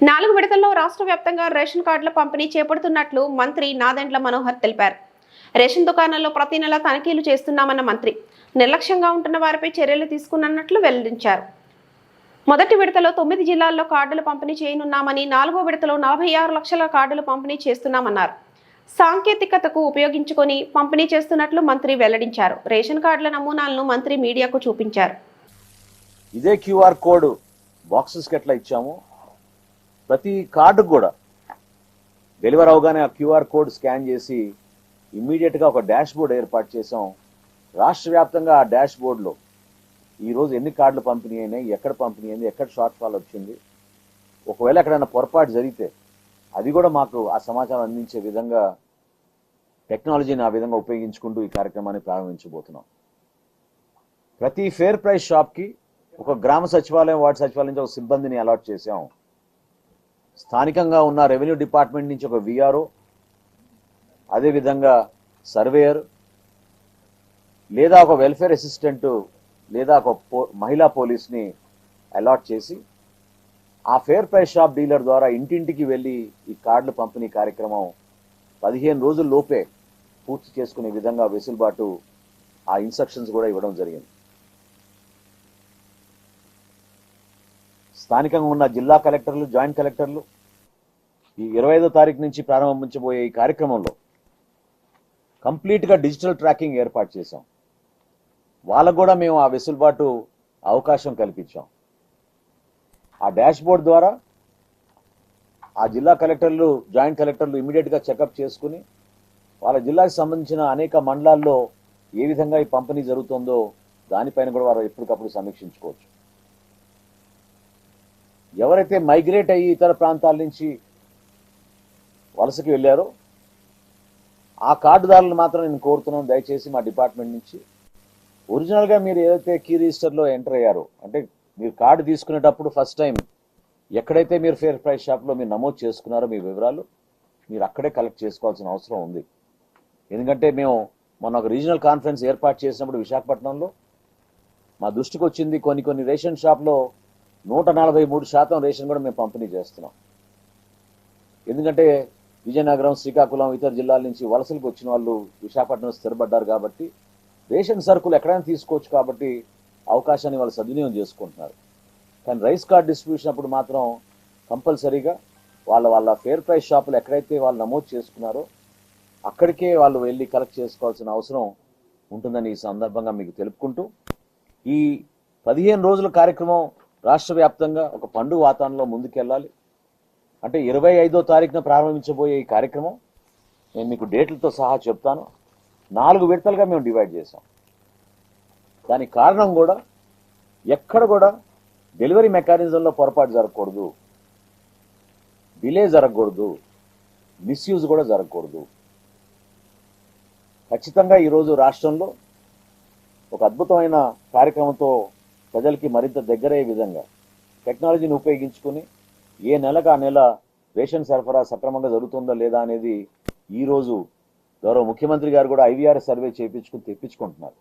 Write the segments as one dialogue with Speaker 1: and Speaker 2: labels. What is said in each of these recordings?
Speaker 1: 4 విడతల్లో రాష్ట్ర వ్యాప్తంగా రేషన్ కార్డుల పంపిణీ చేపడుతున్నట్లు మంత్రి నాదెండ్ల మనోహర్ తెలిపారు. రేషన్ దుకాణాల్లో ప్రతి నెల తనిఖీలు చేస్తున్నామన్న మంత్రి నిర్లక్ష్యంగా ఉంటున్న వారిపై చర్యలు తీసుకున్నట్లు వెల్లడించారు. మొదటి విడతలో 9 జిల్లాల్లో కార్డులు పంపిణీ చేయనున్నామని, 4వ విడతలో 46 లక్షల కార్డులు పంపిణీ చేస్తున్నామన్నారు. సాంకేతికతకు ఉపయోగించుకొని పంపిణీ చేస్తున్నట్లు మంత్రి వెల్లడించారు. రేషన్ కార్డుల నమూనాలను మంత్రి మీడియాకు చూపించారు.
Speaker 2: ఇదే క్యూఆర్ కోడ్ బాక్సెస్ కి ఎట్లా ఇచ్చాము, ప్రతి కార్డు కూడా డెలివర్ అవగానే ఆ క్యూఆర్ కోడ్ స్కాన్ చేసి ఇమ్మీడియట్ గా ఒక డాష్ బోర్డ్ ఏర్పాటు చేసాం. రాష్ట్ర వ్యాప్తంగా ఆ డాష్ బోర్డులో ఈరోజు ఎన్ని కార్డులు పంపిణీ అయినాయి, ఎక్కడ పంపిణీ అయింది, ఎక్కడ షార్ట్ ఫాల్ వచ్చింది, ఒకవేళ ఎక్కడైనా పొరపాటు జరిగితే అది కూడా మాకు ఆ సమాచారం అందించే విధంగా టెక్నాలజీని ఆ విధంగా ఉపయోగించుకుంటూ ఈ కార్యక్రమాన్ని ప్రారంభించబోతున్నాం. ప్రతి ఫేర్ ప్రైస్ షాప్కి ఒక గ్రామ సచివాలయం, వార్డు సచివాలయం నుంచి ఒక సిబ్బందిని అలాట్ చేశాం. స్థానికంగా ఉన్న రెవెన్యూ డిపార్ట్మెంట్ నుంచి ఒక విఆర్ఓ, అదేవిధంగా సర్వేయర్ లేదా ఒక వెల్ఫేర్ అసిస్టెంట్ లేదా ఒక మహిళా పోలీస్ని అలాట్ చేసి ఆ ఫేర్ ప్రైస్ షాప్ డీలర్ ద్వారా ఇంటింటికి వెళ్ళి ఈ కార్డుల పంపిణీ కార్యక్రమం 15 రోజుల లోపే పూర్తి చేసుకునే విధంగా వెసులుబాటు ఆ ఇన్స్ట్రక్షన్స్ కూడా ఇవ్వడం జరిగింది. స్థానికంగా ఉన్న జిల్లా కలెక్టర్లు, జాయింట్ కలెక్టర్లు ఈ 25వ తారీఖు నుంచి ప్రారంభించబోయే ఈ కార్యక్రమంలో కంప్లీట్గా డిజిటల్ ట్రాకింగ్ ఏర్పాటు చేశాం. వాళ్ళకు కూడా మేము ఆ వెసులుబాటు అవకాశం కల్పించాం. ఆ డాష్ బోర్డ్ ద్వారా ఆ జిల్లా కలెక్టర్లు, జాయింట్ కలెక్టర్లు ఇమీడియట్గా చెకప్ చేసుకుని వాళ్ళ జిల్లాకు సంబంధించిన అనేక మండలాల్లో ఏ విధంగా ఈ పంపిణీ జరుగుతుందో దానిపైన కూడా వారు ఎప్పటికప్పుడు సమీక్షించుకోవచ్చు. ఎవరైతే మైగ్రేట్ అయ్యి ఇతర ప్రాంతాల నుంచి వలసకి వెళ్ళారో ఆ కార్డుదారులను మాత్రం నేను కోరుతున్నాను, దయచేసి మా డిపార్ట్మెంట్ నుంచి ఒరిజినల్గా మీరు ఏదైతే కీ రిజిస్టర్లో ఎంటర్ అయ్యారో, అంటే మీరు కార్డు తీసుకునేటప్పుడు ఫస్ట్ టైం ఎక్కడైతే మీరు ఫేర్ ప్రైస్ షాప్లో మీరు నమోదు చేసుకున్నారో మీ వివరాలు మీరు అక్కడే కలెక్ట్ చేసుకోవాల్సిన అవసరం ఉంది. ఎందుకంటే మేము మొన్న ఒక రీజనల్ కాన్ఫరెన్స్ ఏర్పాటు చేసినప్పుడు విశాఖపట్నంలో మా దృష్టికి వచ్చింది, కొన్ని రేషన్ షాప్లో 143% రేషన్ కూడా మేము పంపిణీ చేస్తున్నాం. ఎందుకంటే విజయనగరం, శ్రీకాకుళం, ఇతర జిల్లాల నుంచి వలసలకు వచ్చిన వాళ్ళు విశాఖపట్నం స్థిరపడ్డారు కాబట్టి రేషన్ సరుకులు ఎక్కడైనా తీసుకోవచ్చు కాబట్టి అవకాశాన్ని వాళ్ళు సద్వినియోగం చేసుకుంటున్నారు. కానీ రైస్ కార్డ్ డిస్ట్రిబ్యూషన్ అప్పుడు మాత్రం కంపల్సరీగా వాళ్ళ ఫేర్ ప్రైస్ షాపులు ఎక్కడైతే వాళ్ళు నమోదు చేసుకున్నారో అక్కడికే వాళ్ళు వెళ్ళి కలెక్ట్ చేసుకోవాల్సిన అవసరం ఉంటుందని ఈ సందర్భంగా మీకు తెలుపుకుంటూ, ఈ 15 రోజుల కార్యక్రమం రాష్ట్ర వ్యాప్తంగా ఒక పండుగ వాతావరణంలో ముందుకెళ్ళాలి. అంటే 25వ తారీఖున ప్రారంభించబోయే ఈ కార్యక్రమం నేను మీకు డేట్లతో సహా చెప్తాను. 4 విడతలుగా మేము డివైడ్ చేసాం. దానికి కారణం కూడా ఎక్కడ కూడా డెలివరీ మెకానిజంలో పొరపాటు జరగకూడదు, డిలే జరగకూడదు, మిస్యూజ్ కూడా జరగకూడదు. ఖచ్చితంగా ఈరోజు రాష్ట్రంలో ఒక అద్భుతమైన కార్యక్రమంతో ప్రజలకి మరింత దగ్గరయ్యే విధంగా టెక్నాలజీని ఉపయోగించుకుని ఏ నెలకు ఆ నెల రేషన్ సరఫరా సక్రమంగా జరుగుతుందో లేదా అనేది ఈరోజు గౌరవ ముఖ్యమంత్రి గారు కూడా IVR సర్వే తెప్పించుకుంటున్నారు.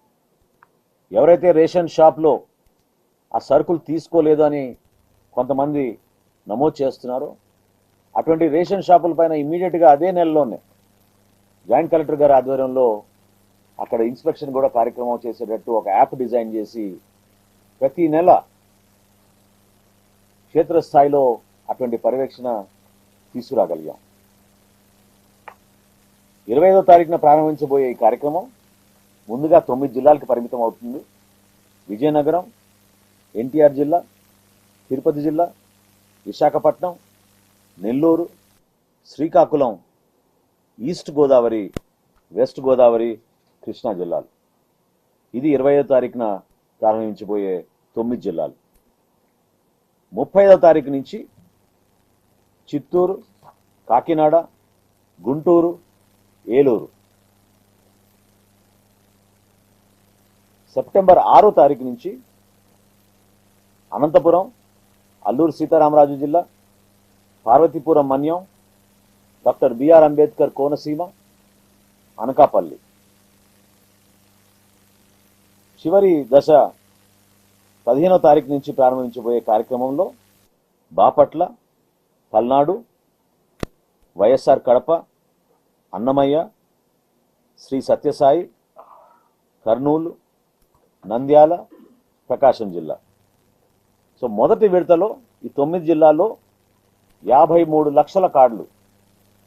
Speaker 2: ఎవరైతే రేషన్ షాప్లో ఆ సరుకులు తీసుకోలేదు అని కొంతమంది నమోదు చేస్తున్నారో అటువంటి రేషన్ షాపుల పైన ఇమ్మీడియట్గా అదే నెలలోనే జాయింట్ కలెక్టర్ గారి ఆధ్వర్యంలో అక్కడ ఇన్స్పెక్షన్ కూడా కార్యక్రమం చేసేటట్టు ఒక యాప్ డిజైన్ చేసి ప్రతి నెల క్షేత్రస్థాయిలో అటువంటి పర్యవేక్షణ తీసుకురాగలిగాం. 25వ తారీఖున ప్రారంభించబోయే ఈ కార్యక్రమం ముందుగా 9 జిల్లాలకు పరిమితం అవుతుంది. విజయనగరం, NTR జిల్లా, తిరుపతి జిల్లా, విశాఖపట్నం, నెల్లూరు, శ్రీకాకుళం, ఈస్ట్ గోదావరి, వెస్ట్ గోదావరి, కృష్ణా జిల్లాలు. ఇది 25వ తారీఖున ప్రారంభించబోయే 9 జిల్లాలు. 30వ తారీఖు నుంచి చిత్తూరు, కాకినాడ, గుంటూరు, ఏలూరు. సెప్టెంబర్ 6వ తారీఖు నుంచి అనంతపురం, అల్లూరు సీతారామరాజు జిల్లా, పార్వతీపురం మన్యం, డాక్టర్ బిఆర్ అంబేద్కర్ కోనసీమ, అనకాపల్లి. చివరి దశ 15వ తారీఖు నుంచి ప్రారంభించబోయే కార్యక్రమంలో బాపట్ల, పల్నాడు, వైఎస్ఆర్ కడప, అన్నమయ్య, శ్రీ సత్యసాయి, కర్నూలు, నంద్యాల, ప్రకాశం జిల్లా. సో మొదటి విడతలో ఈ 9 జిల్లాల్లో 53 లక్షల కార్డులు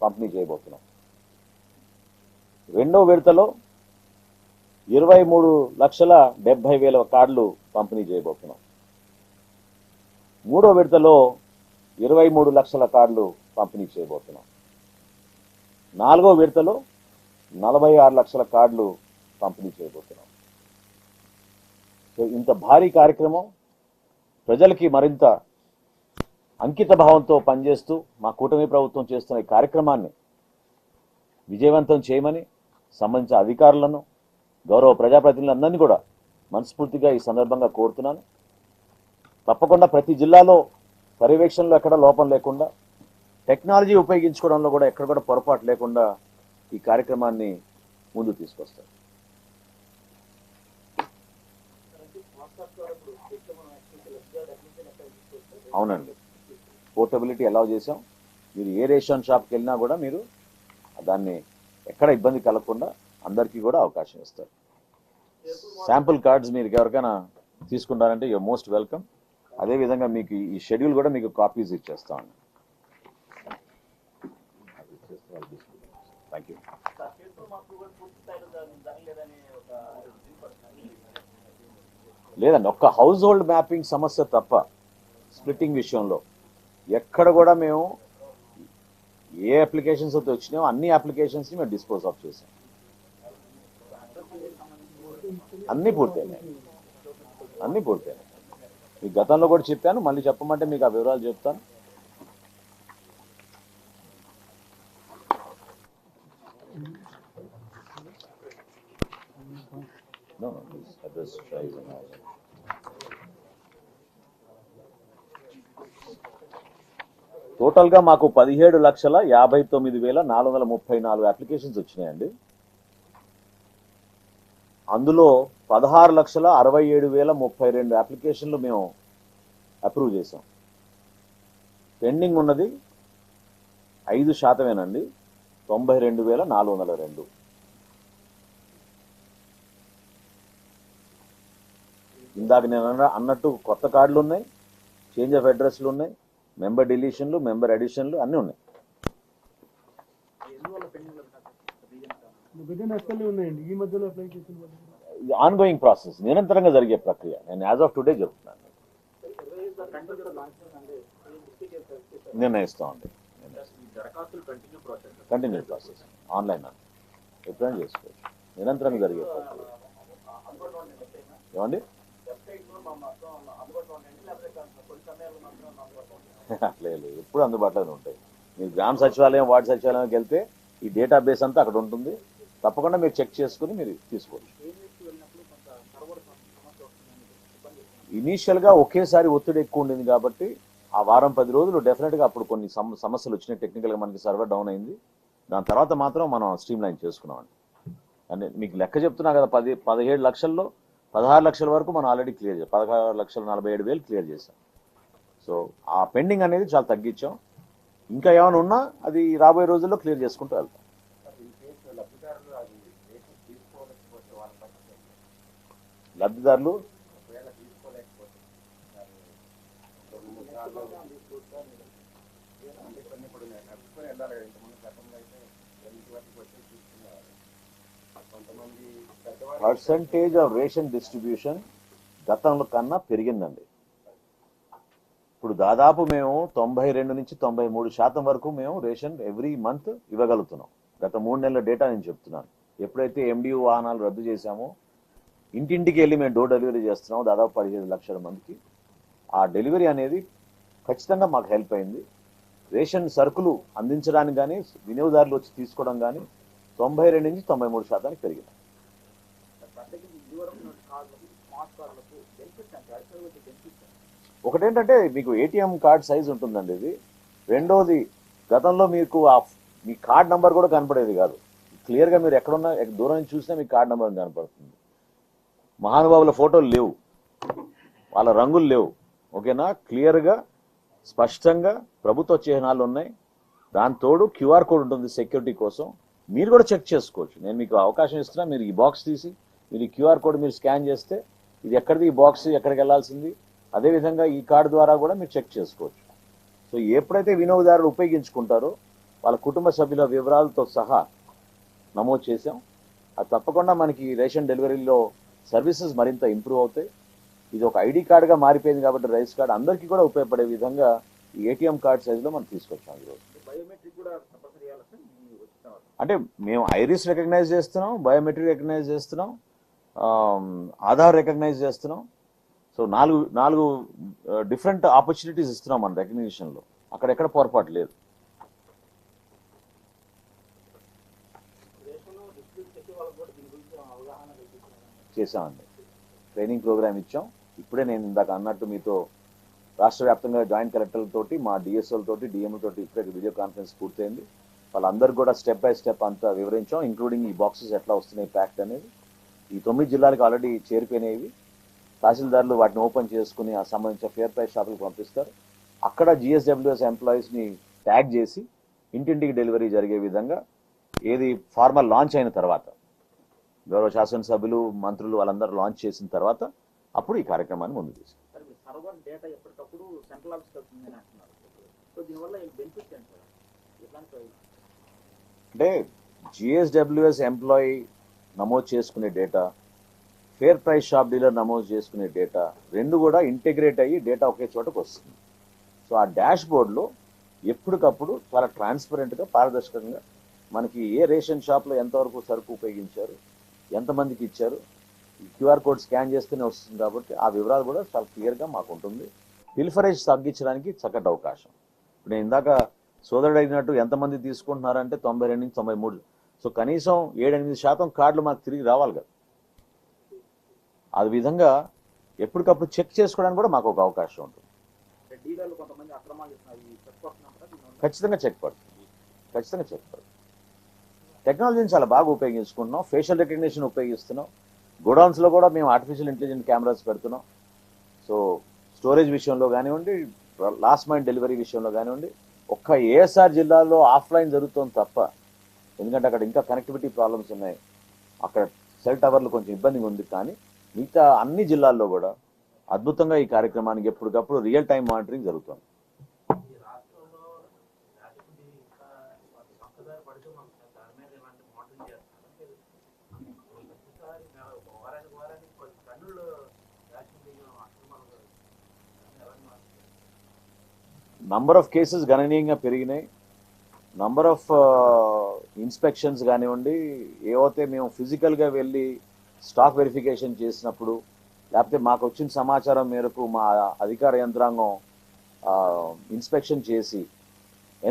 Speaker 2: పంపిణీ చేయబోతున్నాం. రెండో విడతలో 23,70,000 కార్డులు పంపిణీ చేయబోతున్నాం. మూడో విడతలో 23 లక్షల కార్డులు పంపిణీ చేయబోతున్నాం. నాలుగో విడతలో 46 లక్షల కార్డులు పంపిణీ చేయబోతున్నాం. సో ఇంత భారీ కార్యక్రమం ప్రజలకి మరింత అంకిత భావంతో పనిచేస్తూ మా కూటమి ప్రభుత్వం చేస్తున్న ఈ కార్యక్రమాన్ని విజయవంతం చేయమని సంబంధించిన అధికారులను, గౌరవ ప్రజాప్రతినిధులందరినీ కూడా మనస్ఫూర్తిగా ఈ సందర్భంగా కోరుతున్నాను. తప్పకుండా ప్రతి జిల్లాలో పర్యవేక్షణలో ఎక్కడ లోపం లేకుండా, టెక్నాలజీ ఉపయోగించుకోవడంలో కూడా ఎక్కడ కూడా పొరపాటు లేకుండా ఈ కార్యక్రమాన్ని ముందుకు తీసుకొస్తారు. అవునండి, పోర్టబిలిటీ అలౌ చేసాం. మీరు ఏ రేషన్ షాప్కి వెళ్ళినా కూడా మీరు దాన్ని ఎక్కడ ఇబ్బంది కలగకుండా అందరికీ కూడా అవకాశం ఇస్తారు. శాంపుల్ కార్డ్స్ మీరు ఎవరికైనా తీసుకుంటారంటే యూఆర్ మోస్ట్ వెల్కమ్. అదేవిధంగా మీకు ఈ షెడ్యూల్ కూడా మీకు కాపీస్ ఇచ్చేస్తామండి. Thank you. లేదండి, ఒక్క హౌస్ హోల్డ్ మ్యాపింగ్ సమస్య తప్ప స్ప్లిట్టింగ్ విషయంలో ఎక్కడ కూడా మేము ఏ అప్లికేషన్స్ అయితే వచ్చినాయో అన్ని అప్లికేషన్స్ని మేము డిస్పోజ్ ఆఫ్ చేసాం. అన్నీ పూర్తయినాయి. మీకు గతంలో కూడా చెప్పాను, మళ్ళీ చెప్పమంటే మీకు ఆ వివరాలు చెప్తాను. టోటల్గా మాకు 17,59,434 అప్లికేషన్స్ వచ్చినాయండి. అందులో 16,67,032 అప్లికేషన్లు మేము అప్రూవ్ చేసాం. పెండింగ్ ఉన్నది 5%, 92,402. ఇందాక నేను అన్నట్టు కొత్త కార్డులు ఉన్నాయి, చేంజ్ ఆఫ్ అడ్రస్లు ఉన్నాయి, మెంబర్ డిలీషన్లు, మెంబర్ అడిషన్లు అన్నీ ఉన్నాయి. ఆన్గోయింగ్ ప్రాసెస్, నిరంతరంగా జరిగే ప్రక్రియ. నేను యాజ్ ఆఫ్ టుడే చెప్తున్నాను. నిర్ణయిస్తామండి. కంటిన్యూ ప్రాసెస్, ఆన్లైన్ అని ఎప్పుడైనా చేసుకోవచ్చు. నిరంతరంగా జరిగే ప్రక్రియ. ఏమండి, లేదు, ఎప్పుడు అందుబాటులోనే ఉంటాయి. మీరు గ్రామ సచివాలయం, వార్డు సచివాలయంకి వెళ్తే ఈ డేటాబేస్ అంతా అక్కడ ఉంటుంది. తప్పకుండా మీరు చెక్ చేసుకుని మీరు తీసుకోవచ్చు. ఇనీషియల్గా ఒకేసారి ఒత్తిడి ఎక్కువ ఉండింది కాబట్టి ఆ వారం 10 రోజులు డెఫినెట్గా అప్పుడు కొన్ని సమస్యలు వచ్చినాయి. టెక్నికల్గా మనకి సర్వర్ డౌన్ అయింది. దాని తర్వాత మాత్రం మనం స్ట్రీమ్ లైన్ చేసుకున్నామండి. అంటే మీకు లెక్క చెప్తున్నా కదా, 17 లక్షల్లో 16 లక్షల వరకు మనం ఆల్రెడీ క్లియర్ చేసాం. 16,47,000 క్లియర్ చేసాం. సో ఆ పెండింగ్ అనేది చాలా తగ్గించాం. ఇంకా ఏమైనా ఉన్నా అది రాబోయే రోజుల్లో క్లియర్ చేసుకుంటూ వెళ్తాం. లబ్ధిదారులు పర్సంటేజ్ ఆఫ్ రేషన్ డిస్ట్రిబ్యూషన్ గతంలో కన్నా పెరిగిందండి. ఇప్పుడు దాదాపు మేము 92 నుంచి 93% వరకు మేము రేషన్ ఎవ్రీ మంత్ ఇవ్వగలుగుతున్నాం. గత 3 నెలల డేటా నేను చెప్తున్నాను. ఎప్పుడైతే ఎండియూ వాహనాలు రద్దు చేశామో, ఇంటింటికి వెళ్ళి మేము డోర్ డెలివరీ చేస్తున్నాము దాదాపు 17 లక్షల మందికి. ఆ డెలివరీ అనేది ఖచ్చితంగా మాకు హెల్ప్ అయింది. రేషన్ సరుకులు అందించడానికి కానీ, వినియోగదారులు వచ్చి తీసుకోవడం కానీ 92 నుంచి 93% పెరిగింది. ఒకటేంటంటే మీకు ఏటీఎం కార్డ్ సైజ్ ఉంటుందండి ఇది. రెండోది, గతంలో మీకు మీ కార్డ్ నంబర్ కూడా కనపడేది కాదు. క్లియర్గా మీరు ఎక్కడున్నా దూరం నుంచి చూసినా మీకు కార్డ్ నెంబర్ కనపడుతుంది. మహానుభావుల ఫోటోలు లేవు, వాళ్ళ రంగులు లేవు. ఓకేనా, క్లియర్గా స్పష్టంగా ప్రభుత్వ చిహ్నాలు ఉన్నాయి. దాని తోడు క్యూఆర్ కోడ్ ఉంటుంది సెక్యూరిటీ కోసం. మీరు కూడా చెక్ చేసుకోవచ్చు. నేను మీకు అవకాశం ఇస్తున్నా, మీరు ఈ బాక్స్ తీసి మీరు ఈ క్యూఆర్ కోడ్ మీరు స్కాన్ చేస్తే ఇది ఎక్కడిది, ఈ బాక్స్ ఎక్కడికి వెళ్ళాల్సింది, అదేవిధంగా ఈ కార్డు ద్వారా కూడా మీరు చెక్ చేసుకోవచ్చు. సో ఎప్పుడైతే వినియోగదారులు ఉపయోగించుకుంటారో వాళ్ళ కుటుంబ సభ్యుల వివరాలతో సహా నమోదు చేసాం. అది తప్పకుండా మనకి రేషన్ డెలివరీలో సర్వీసెస్ మరింత ఇంప్రూవ్ అవుతాయి. ఇది ఒక ఐడి కార్డుగా మారిపోయింది కాబట్టి రైస్ కార్డు అందరికీ కూడా ఉపయోగపడే విధంగా ఈ ఏటీఎం కార్డ్ సైజులో మనం తీసుకొచ్చాం ఈరోజు. అంటే మేము ఐరిస్ రికగ్నైజ్ చేస్తున్నాం, బయోమెట్రిక్ రికగ్నైజ్ చేస్తున్నాం, ఆధార్ రికగ్నైజ్ చేస్తున్నాం. సో నాలుగు డిఫరెంట్ ఆపర్చునిటీస్ ఇస్తున్నాం మన రికగ్నిషన్లో. అక్కడెక్కడ పొరపాటు లేదు. చేసామండి, ట్రైనింగ్ ప్రోగ్రామ్ ఇచ్చాం. ఇప్పుడే నేను ఇందాక అన్నట్టు మీతో రాష్ట్ర వ్యాప్తంగా జాయింట్ కలెక్టర్లతోటి, మా డిఎస్ఓలతోటి, డిఎంలతోటి ఇప్పుడే వీడియో కాన్ఫరెన్స్ పూర్తయింది. వాళ్ళందరూ కూడా స్టెప్ బై స్టెప్ అంతా వివరించాం, ఇంక్లూడింగ్ ఈ బాక్సెస్ ఎట్లా వస్తున్నాయి ప్యాక్ట్ అనేది. ఈ 9 జిల్లాలకు ఆల్రెడీ చేరిపోయినవి. తహసీల్దారులు వాటిని ఓపెన్ చేసుకుని ఆ సంబంధించిన ఫేర్ ప్రైస్ షాపులకు పంపిస్తారు. అక్కడ జిఎస్డబ్ల్యూఎస్ ఎంప్లాయీస్ని ట్యాగ్ చేసి ఇంటింటికి డెలివరీ జరిగే విధంగా ఏది ఫార్మల్ లాంచ్ అయిన తర్వాత, గౌరవ శాసనసభ్యులు, మంత్రులు వాళ్ళందరూ లాంచ్ చేసిన తర్వాత అప్పుడు ఈ కార్యక్రమాన్ని ముందు తీసుకు. అంటే జిఎస్డబ్ల్యూఎస్ ఎంప్లాయీ నమోదు చేసుకునే data, fair price shop dealer నమోదు చేసుకునే డేటా రెండు కూడా ఇంటిగ్రేట్ అయ్యి డేటా ఒకే చోటకు వస్తుంది. సో ఆ డాష్ బోర్డ్లో ఎప్పటికప్పుడు చాలా ట్రాన్స్పరెంట్గా, పారదర్శకంగా మనకి ఏ రేషన్ షాప్లో ఎంతవరకు సరుకు ఉపయోగించారు, ఎంతమందికి ఇచ్చారు, క్యూఆర్ కోడ్ స్కాన్ చేస్తేనే వస్తుంది. కాబట్టి ఆ వివరాలు కూడా చాలా క్లియర్గా మాకు ఉంటుంది. పిల్ఫరేజ్ తగ్గించడానికి చక్కటి అవకాశం. ఇప్పుడు నేను ఇందాక సోదరుడు అడిగినట్టు ఎంతమంది తీసుకుంటున్నారంటే 92 నుంచి 93. సో కనీసం 7-8% కార్డులు మాకు తిరిగి రావాలి కదా. ఆ విధంగా ఎప్పటికప్పుడు చెక్ చేసుకోవడానికి కూడా మాకు ఒక అవకాశం ఉంటుంది. ఖచ్చితంగా చెక్ పడుతుంది, ఖచ్చితంగా చెక్ పడుతుంది. టెక్నాలజీని చాలా బాగా ఉపయోగించుకుంటున్నాం. Facial recognition ఉపయోగిస్తున్నాం. గోడౌన్స్లో కూడా మేము ఆర్టిఫిషియల్ ఇంటెలిజెంట్ కెమెరాస్ పెడుతున్నాం. సో స్టోరేజ్ విషయంలో కానివ్వండి, లాస్ట్ మైల్ డెలివరీ విషయంలో కానివ్వండి, ఒక్క ఏఎస్ఆర్ జిల్లాలో ఆఫ్లైన్ జరుగుతుంది తప్ప, ఎందుకంటే అక్కడ ఇంకా కనెక్టివిటీ ప్రాబ్లమ్స్ ఉన్నాయి, అక్కడ సెల్ టవర్లు కొంచెం ఇబ్బందిగా ఉంది. కానీ మిగతా అన్ని జిల్లాల్లో కూడా అద్భుతంగా ఈ కార్యక్రమానికి ఎప్పటికప్పుడు రియల్ టైం మానిటరింగ్ జరుగుతుంది. నంబర్ ఆఫ్ కేసెస్ గణనీయంగా పెరిగినాయి. నంబర్ ఆఫ్ ఇన్స్పెక్షన్స్ కానివ్వండి, ఏవైతే మేము ఫిజికల్గా వెళ్ళి స్టాక్ వెరిఫికేషన్ చేసినప్పుడు, లేకపోతే మాకు వచ్చిన సమాచారం మేరకు మా అధికార యంత్రాంగం ఇన్స్పెక్షన్ చేసి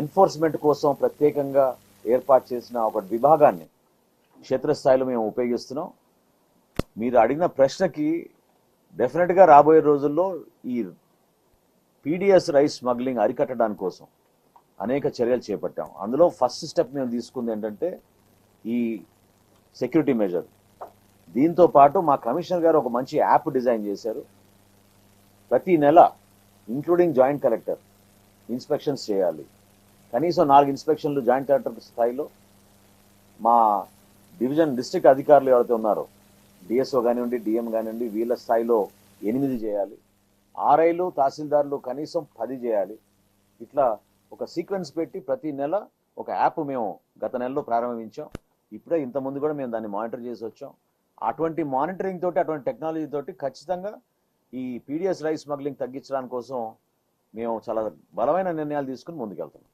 Speaker 2: ఎన్ఫోర్స్మెంట్ కోసం ప్రత్యేకంగా ఏర్పాటు చేసిన ఒక విభాగాన్ని క్షేత్రస్థాయిలో మేము ఉపయోగిస్తున్నాం. మీరు అడిగిన ప్రశ్నకి డెఫినెట్గా రాబోయే రోజుల్లో ఈ పీడిఎస్ రైస్ స్మగ్లింగ్ అరికట్టడానికి కోసం అనేక చర్యలు చేపట్టాం. అందులో ఫస్ట్ స్టెప్ మేము తీసుకుంది ఏంటంటే ఈ సెక్యూరిటీ మెజర్. దీంతో పాటు మా కమిషనర్ గారు ఒక మంచి యాప్ డిజైన్ చేశారు. ప్రతి నెల ఇంక్లూడింగ్ జాయింట్ కలెక్టర్ ఇన్స్పెక్షన్స్ చేయాలి. కనీసం 4 ఇన్స్పెక్షన్లు జాయింట్ కలెక్టర్ స్థాయిలో, మా డిస్ట్రిక్ట్ అధికారులు ఎవరైతే ఉన్నారో, డిఎస్ఓ కానివ్వండి, డిఎం కానివ్వండి, వీళ్ళ స్థాయిలో 8 చేయాలి. ఆర్ఐలు, తహసీల్దార్లు కనీసం 10 చేయాలి. ఇట్లా ఒక సీక్వెన్స్ పెట్టి ప్రతి నెల ఒక యాప్ మేము గత నెలలో ప్రారంభించాం. ఇప్పుడే ఇంతకుముందు కూడా మేము దాన్ని మానిటర్ చేసి వచ్చాం. అటువంటి మానిటరింగ్ తోటి, అటువంటి టెక్నాలజీ తోటి ఖచ్చితంగా ఈ పీడిఎస్ రైస్ స్మగ్లింగ్ తగ్గించడానికి కోసం మేము చాలా బలమైన నిర్ణయాలు తీసుకుని ముందుకెళ్తున్నాం.